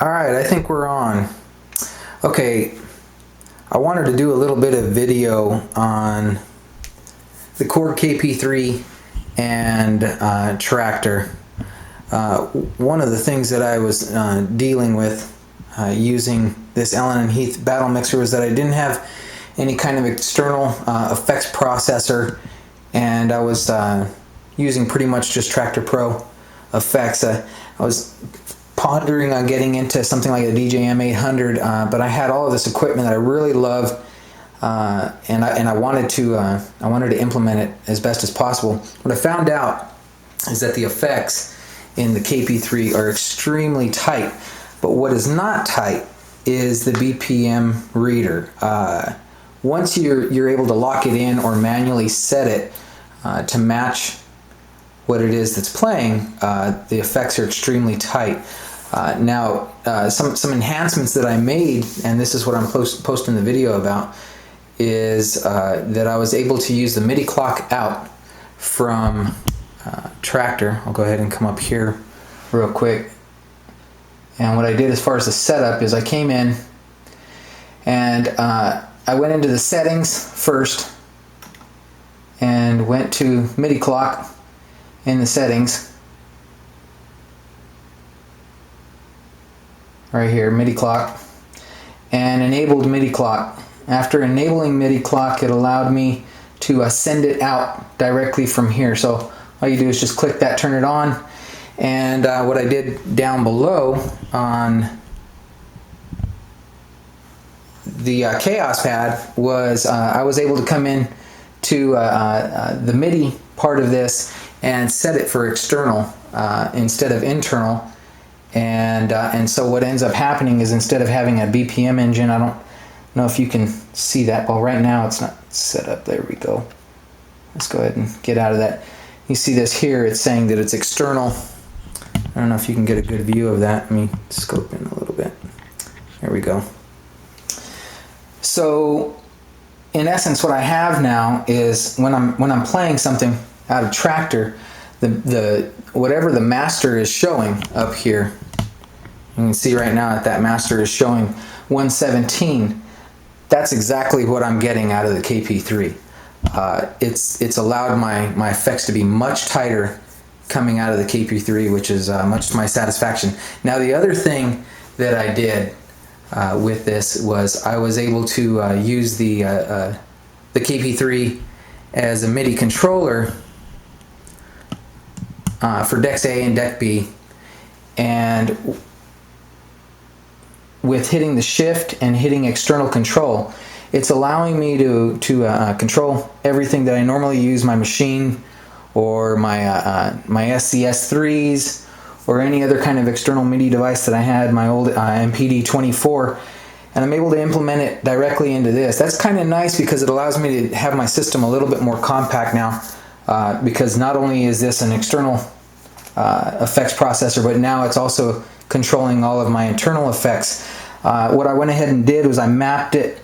Alright, I think we're on. Okay, I wanted to do a little bit of video on the Korg KP3 and Traktor. One of the things that I was dealing with using this Allen and Heath battle mixer was that I didn't have any kind of external effects processor, and I was using pretty much just Traktor Pro effects. I was pondering on getting into something like a DJM 800, but I had all of this equipment that I really love, and I wanted to implement it as best as possible. What I found out is that the effects in the KP3 are extremely tight, but what is not tight is the BPM reader. Once you're able to lock it in or manually set it to match what it is that's playing, the effects are extremely tight. Now, some enhancements that I made, and this is what I'm posting the video about, is that I was able to use the Midi clock out from Traktor. I'll go ahead and come up here real quick. And what I did as far as the setup is I came in and I went into the settings first and went to Midi clock in the settings. Right here, Midi clock, and enabled Midi clock. After enabling Midi clock, it allowed me to send it out directly from here. So all you do is just click that, turn it on, and what I did down below on the Chaos pad was I was able to come in to the MIDI part of this and set it for external instead of internal. And so what ends up happening is, instead of having a BPM engine, I don't know if you can see that, well, right now it's not set up. There we go. Let's go ahead and get out of that. You see this here, it's saying that it's external. I don't know if you can get a good view of that. Let me scope in a little bit. There we go. So in essence, what I have now is when I'm playing something out of Traktor, the whatever the master is showing up here, you can see right now that master is showing 117. That's exactly what I'm getting out of the KP3. It's allowed my effects to be much tighter coming out of the KP3, which is much to my satisfaction. Now, the other thing that I did with this was I was able to use the KP3 as a Midi controller for decks A and deck B, and with hitting the shift and hitting external control, it's allowing me to control everything that I normally use, my machine or my SCS3s or any other kind of external MIDI device that I had, my old MPD24, and I'm able to implement it directly into this. That's kind of nice because it allows me to have my system a little bit more compact now, because not only is this an external effects processor, but now it's also controlling all of my internal effects. What I went ahead and did was I mapped it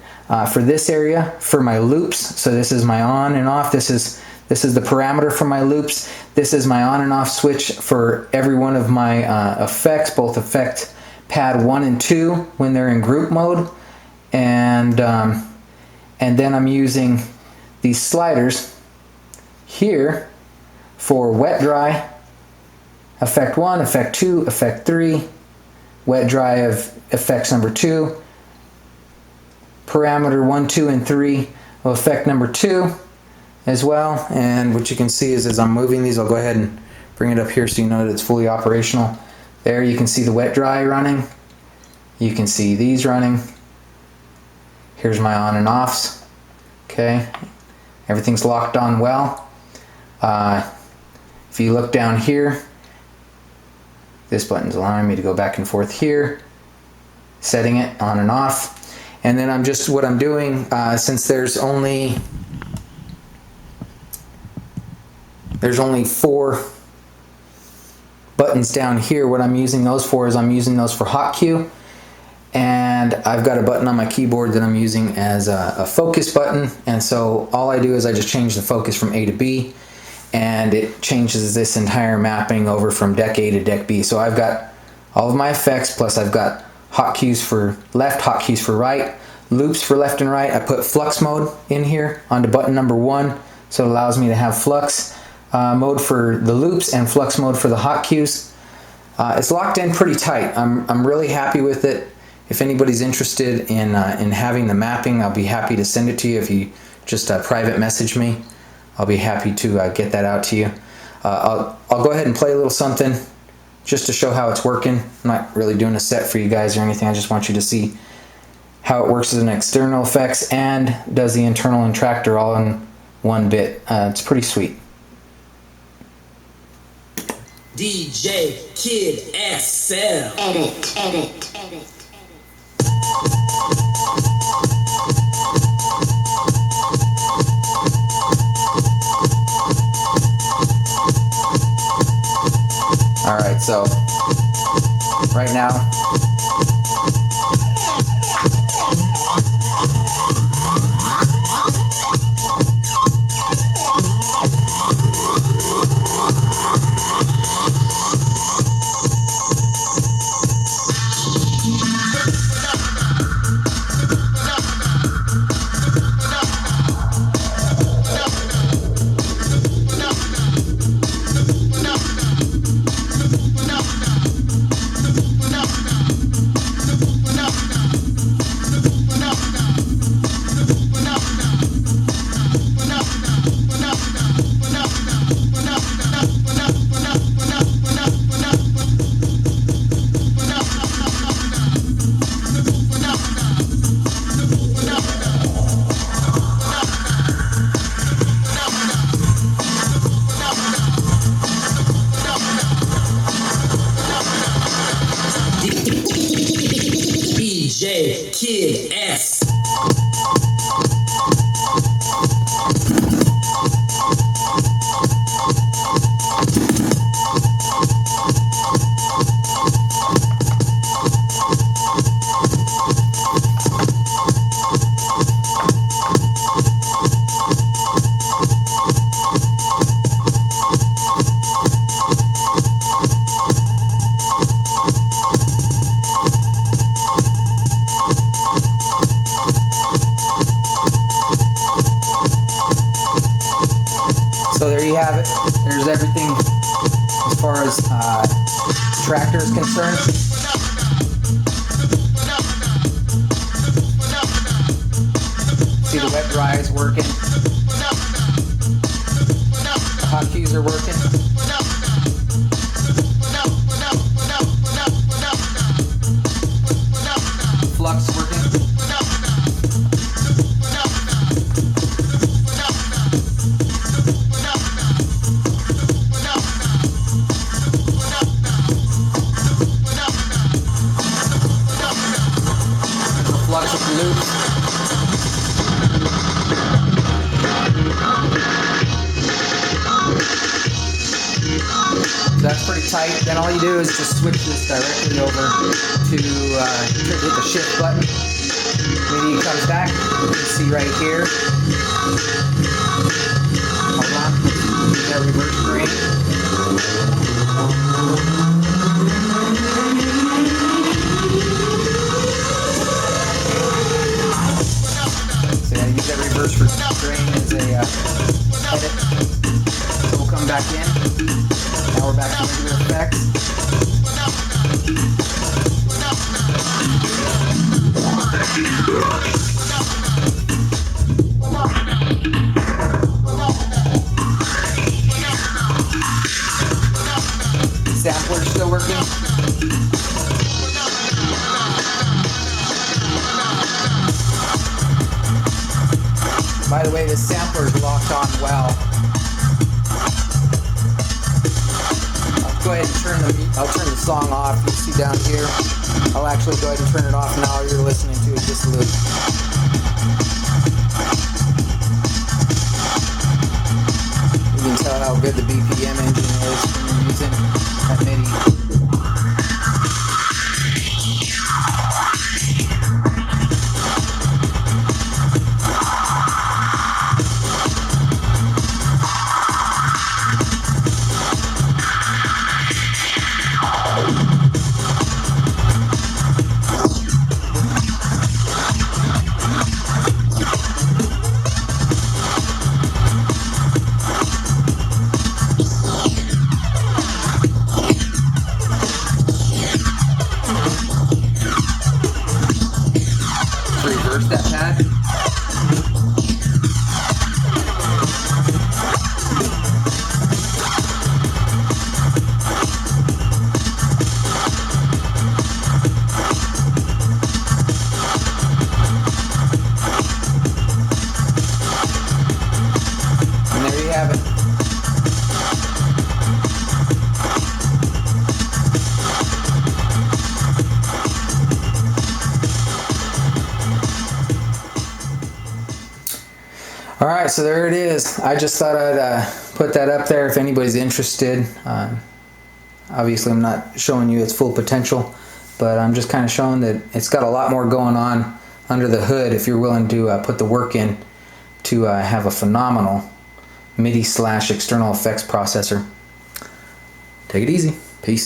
for this area for my loops. So this is my on and off. This is the parameter for my loops. This is my on and off switch for every one of my effects, both effect pad 1 and 2 when they're in group mode, and then I'm using these sliders here for wet dry, effect 1, effect 2, effect 3, wet dry of effects number 2, parameter 1, 2, and 3 of effect number 2 as well. And what you can see is, as I'm moving these, I'll go ahead and bring it up here so you know that it's fully operational. There you can see the wet dry running. You can see these running. Here's my on and offs. Okay, everything's locked on well. If you look down here, this button's allowing me to go back and forth here, setting it on and off. And then what I'm doing, since there's only 4 buttons down here, what I'm using those for is I'm using those for hot cue, and I've got a button on my keyboard that I'm using as a focus button. And so all I do is I just change the focus from A to B, and it changes this entire mapping over from deck A to deck B. So I've got all of my effects, plus I've got hotkeys for left, hotkeys for right, loops for left and right. I put flux mode in here onto button number 1, so it allows me to have flux mode for the loops and flux mode for the hotkeys. It's locked in pretty tight. I'm really happy with it. If anybody's interested in having the mapping, I'll be happy to send it to you. If you just private message me, I'll be happy to get that out to you. I'll go ahead and play a little something just to show how it's working. I'm not really doing a set for you guys or anything. I just want you to see how it works as an external effects and does the internal and tractor all in one bit. It's pretty sweet. DJ Kid SL. Edit. Alright, so right now DJ Kid S. So there you have it. There's everything as far as tractor is concerned. See the wet dry is working. The hotkeys are working. Flux working. Flux with the loops. So that's pretty tight. Then all you do is just switch this directly over to hit the shift button. Midi comes back. You can see right here. Hold on. Use that reverse grain. So yeah, use that reverse grain as a edit. So we'll come back in. Now we're back to regular effects. Sampler's still working. By the way, the sampler's locked on well. Go ahead and I'll turn the song off. You see down here, I'll actually go ahead and turn it off now. All you're listening to is just a loop. You can tell how good the BPM engine is when you're using that MIDI. Alright, so there it is. I just thought I'd put that up there if anybody's interested. Obviously I'm not showing you its full potential, but I'm just kind of showing that it's got a lot more going on under the hood if you're willing to put the work in to have a phenomenal MIDI/external effects processor. Take it easy.